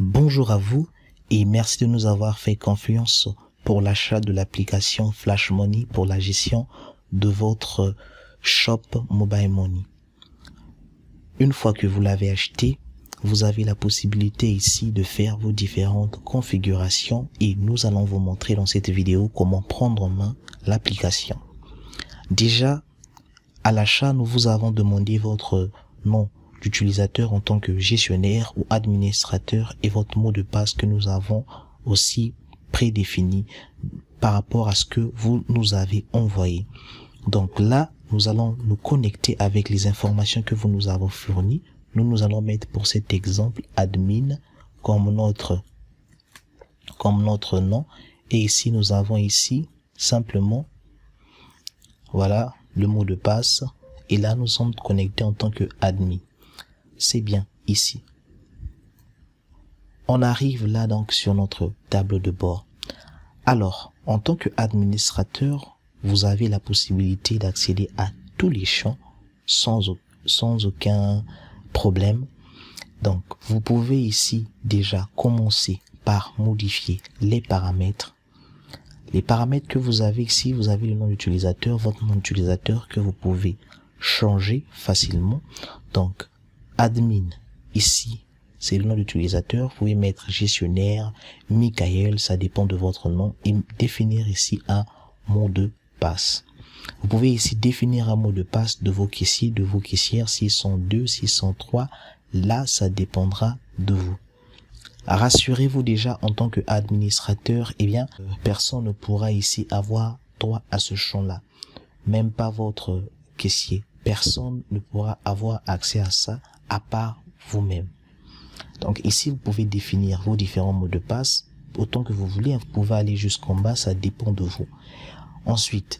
Bonjour à vous et merci de nous avoir fait confiance pour l'achat de l'application Flash Money pour la gestion de votre shop Mobile Money. Une fois que vous l'avez acheté, vous avez la possibilité ici de faire vos différentes configurations et nous allons vous montrer dans cette vidéo comment prendre en main l'application. Déjà, à l'achat, nous vous avons demandé votre nom d'utilisateur en tant que gestionnaire ou administrateur et votre mot de passe que nous avons aussi prédéfini par rapport à ce que vous nous avez envoyé. Donc là, nous allons nous connecter avec les informations que vous nous avez fournies. Nous allons mettre pour cet exemple admin comme notre nom. Et ici, nous avons ici simplement, voilà, le mot de passe. Et là, nous sommes connectés en tant que admin. C'est bien ici. On arrive là donc sur notre tableau de bord. Alors, en tant qu'administrateur, vous avez la possibilité d'accéder à tous les champs sans aucun problème. Donc, vous pouvez ici déjà commencer par modifier les paramètres. Les paramètres que vous avez ici, vous avez le nom d'utilisateur, votre nom d'utilisateur que vous pouvez changer facilement. Donc, admin, ici, c'est le nom d'utilisateur. Vous pouvez mettre gestionnaire, Michael, ça dépend de votre nom, et définir ici un mot de passe. Vous pouvez ici définir un mot de passe de vos caissiers, de vos caissières, s'ils sont 2, s'ils sont 3. Là, ça dépendra de vous. Rassurez-vous déjà en tant qu'administrateur, eh bien, personne ne pourra ici avoir droit à ce champ-là. Même pas votre caissier. Personne ne pourra avoir accès à ça à part vous-même. Donc ici, vous pouvez définir vos différents mots de passe autant que vous voulez. Vous pouvez aller jusqu'en bas, ça dépend de vous. Ensuite,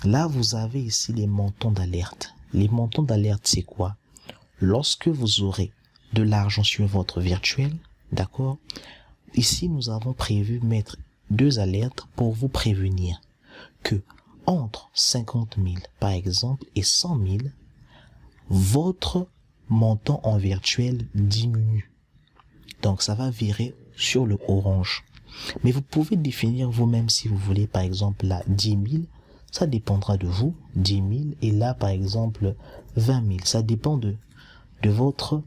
là, vous avez ici les montants d'alerte. Les montants d'alerte, c'est quoi? Lorsque vous aurez de l'argent sur votre virtuel, d'accord? Ici, nous avons prévu mettre 2 alertes pour vous prévenir que entre 50 000 par exemple et 100 000, votre montant en virtuel diminue. Donc, ça va virer sur le orange. Mais vous pouvez définir vous-même si vous voulez, par exemple, là, 10 000. Ça dépendra de vous, 10 000. Et là, par exemple, 20 000. Ça dépend de votre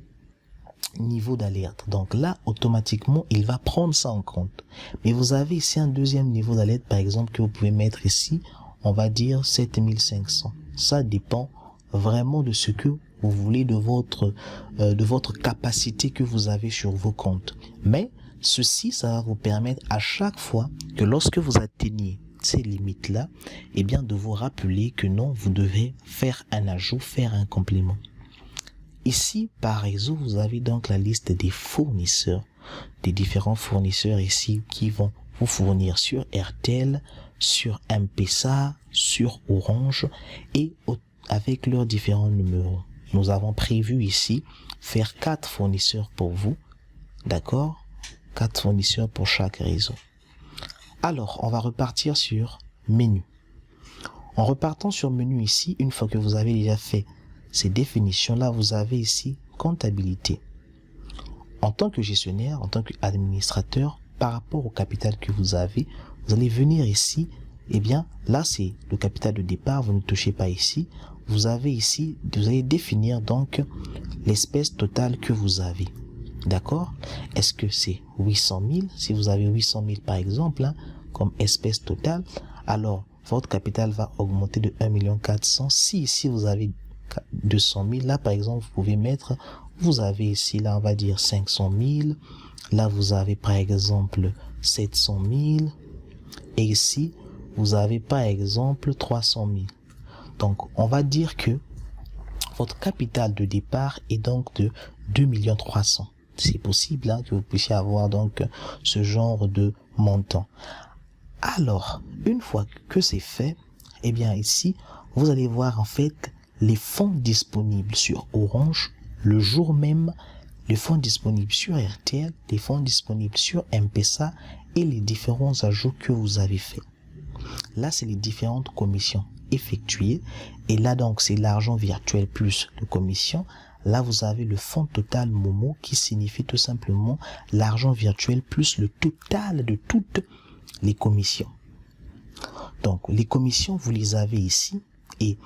niveau d'alerte. Donc là, automatiquement, il va prendre ça en compte. Mais vous avez ici un deuxième niveau d'alerte, par exemple, que vous pouvez mettre ici. On va dire 7500. Ça dépend vraiment de ce que vous voulez, de votre capacité que vous avez sur vos comptes. Mais ceci, ça va vous permettre à chaque fois que lorsque vous atteignez ces limites-là, eh bien, de vous rappeler que non, vous devez faire un ajout, faire un complément. Ici, par réseau, vous avez donc la liste des fournisseurs, des différents fournisseurs ici qui vont vous fournir sur RTL, sur M-Pesa, sur Orange et avec leurs différents numéros. Nous avons prévu ici faire 4 fournisseurs pour vous, d'accord? 4 fournisseurs pour chaque réseau. Alors, on va repartir sur menu. En repartant sur menu ici, une fois que vous avez déjà fait ces définitions-là, vous avez ici comptabilité. En tant que gestionnaire, en tant qu'administrateur, par rapport au capital que vous avez, vous allez venir ici, eh bien, là c'est le capital de départ, vous ne touchez pas ici. Vous avez ici, vous allez définir donc l'espèce totale que vous avez. D'accord? Est-ce que c'est 800 000? Si vous avez 800 000 par exemple, hein, comme espèce totale, alors votre capital va augmenter de 1 400 000. Si ici vous avez 200 000, là par exemple, vous pouvez mettre, vous avez ici, là on va dire 500 000. Là vous avez par exemple 700 000. Et ici, vous avez par exemple 300 000. Donc, on va dire que votre capital de départ est donc de 2 300 000. C'est possible hein, que vous puissiez avoir donc ce genre de montant. Alors, une fois que c'est fait, eh bien ici, vous allez voir en fait les fonds disponibles sur Orange le jour même, les fonds disponibles sur RTL, les fonds disponibles sur M-Pesa et les différents ajouts que vous avez faits. Là, c'est les différentes commissions effectuées. Et là, donc, c'est l'argent virtuel plus de commission là vous avez le fonds total Momo qui signifie tout simplement l'argent virtuel plus le total de toutes les commissions. Donc les commissions vous les avez ici et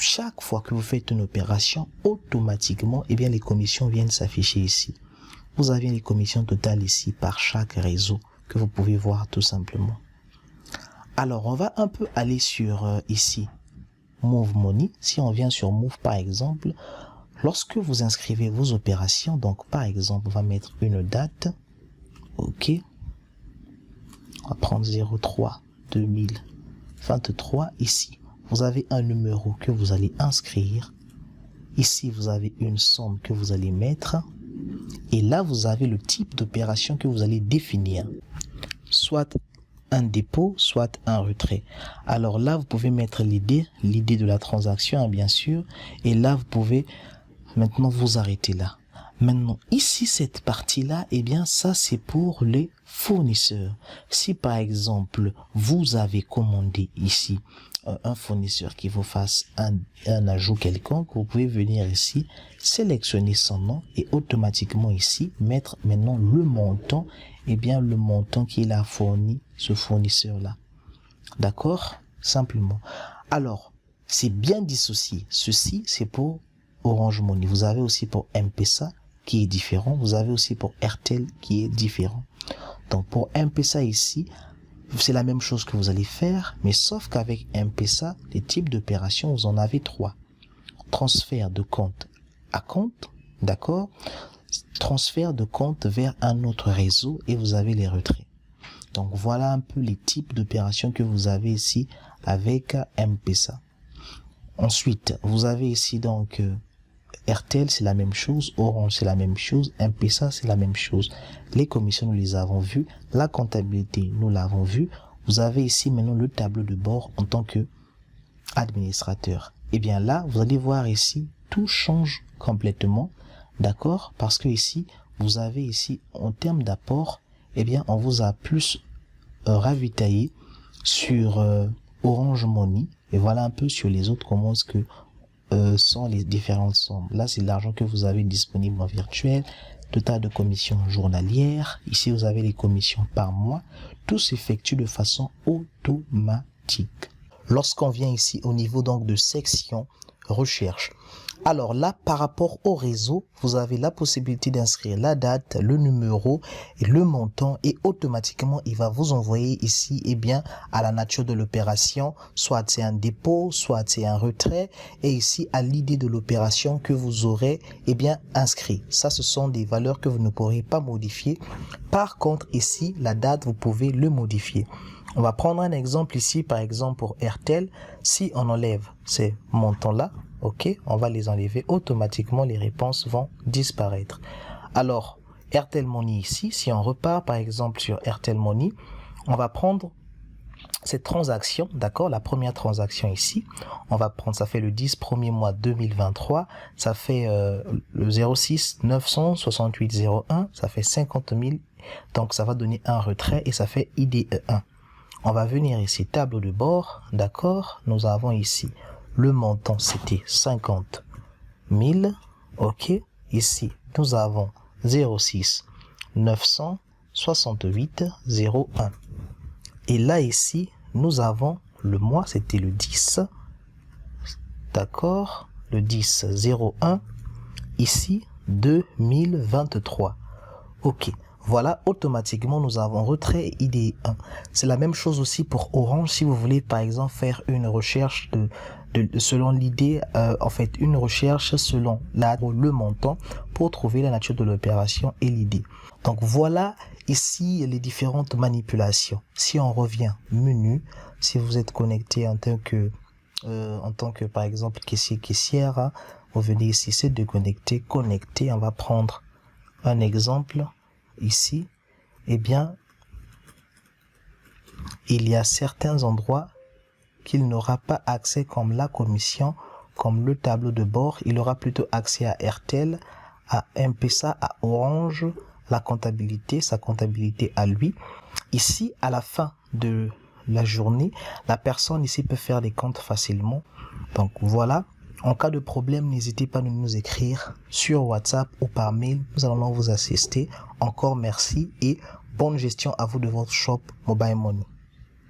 chaque fois que vous faites une opération, automatiquement, eh bien les commissions viennent s'afficher ici. Vous avez les commissions totales ici par chaque réseau que vous pouvez voir tout simplement. Alors on va un peu aller sur ici Move Money. Si on vient sur Move par exemple, lorsque vous inscrivez vos opérations, donc par exemple on va mettre une date, ok, on va prendre 03 2023 ici. Vous avez un numéro que vous allez inscrire. Ici, vous avez une somme que vous allez mettre. Et là, vous avez le type d'opération que vous allez définir. Soit un dépôt, soit un retrait. Alors là, vous pouvez mettre l'idée de la transaction, hein, bien sûr. Et là, vous pouvez maintenant vous arrêter là. Maintenant, ici, cette partie-là, eh bien, ça, c'est pour les fournisseurs. Si, par exemple, vous avez commandé ici un fournisseur qui vous fasse un ajout quelconque, vous pouvez venir ici, sélectionner son nom et automatiquement ici, mettre maintenant le montant, eh bien, le montant qu'il a fourni, ce fournisseur-là. D'accord? Simplement. Alors, c'est bien dissocié. Ceci, c'est pour Orange Money. Vous avez aussi pour M-Pesa, qui est différent. Vous avez aussi pour Airtel qui est différent. Donc pour M-Pesa ici, c'est la même chose que vous allez faire, mais sauf qu'avec M-Pesa, les types d'opérations, vous en avez 3. Transfert de compte à compte, d'accord? Transfert de compte vers un autre réseau et vous avez les retraits. Donc voilà un peu les types d'opérations que vous avez ici avec M-Pesa. Ensuite, vous avez ici donc Airtel, c'est la même chose, Orange, c'est la même chose, M-Pesa, c'est la même chose. Les commissions, nous les avons vues, la comptabilité, nous l'avons vu. Vous avez ici maintenant le tableau de bord en tant que administrateur. Et bien là, vous allez voir ici, tout change complètement, d'accord? Parce que ici, vous avez ici, en termes d'apport, eh bien, on vous a plus ravitaillé sur Orange Money. Et voilà un peu sur les autres comment est-ce que sont les différentes sommes. Là, c'est l'argent que vous avez disponible en virtuel, total de commissions journalières. Ici, vous avez les commissions par mois. Tout s'effectue de façon automatique. Lorsqu'on vient ici au niveau donc de section recherche, alors là, par rapport au réseau, vous avez la possibilité d'inscrire la date, le numéro et le montant et automatiquement, il va vous envoyer ici, eh bien, à la nature de l'opération, soit c'est un dépôt, soit c'est un retrait et ici à l'idée de l'opération que vous aurez, eh bien, inscrit. Ça, ce sont des valeurs que vous ne pourrez pas modifier. Par contre, ici, la date, vous pouvez le modifier. On va prendre un exemple ici, par exemple, pour Airtel. Si on enlève ces montants-là, ok, on va les enlever, automatiquement les réponses vont disparaître. Alors, Airtel Money ici, si on repart par exemple sur Airtel Money, on va prendre cette transaction, d'accord, la première transaction ici, on va prendre, ça fait le 10 premier mois 2023, ça fait le 06 968 01, ça fait 50 000, donc ça va donner un retrait et ça fait IDE1. On va venir ici, tableau de bord, d'accord, nous avons ici le montant, c'était 50 000, ok. Ici, nous avons 06 968 01. Et là, ici, nous avons le mois, c'était le 10, d'accord, le 10 01, ici, 2023, ok. Voilà, automatiquement, nous avons retrait ID1. C'est la même chose aussi pour Orange. Si vous voulez, par exemple, faire une recherche selon l'idée, en fait, une recherche selon le montant pour trouver la nature de l'opération et l'idée. Donc, voilà ici les différentes manipulations. Si on revient menu, si vous êtes connecté en tant que, par exemple, caissière, hein, vous venez ici, c'est de connecter. On va prendre un exemple. Ici, eh bien, il y a certains endroits qu'il n'aura pas accès comme la commission, comme le tableau de bord. Il aura plutôt accès à Airtel, à M-Pesa, à Orange, la comptabilité, sa comptabilité à lui. Ici, à la fin de la journée, la personne ici peut faire des comptes facilement. Donc voilà, En cas de problème, n'hésitez pas à nous écrire sur WhatsApp ou par mail. Nous allons vous assister. Encore merci et bonne gestion à vous de votre shop Mobile Money.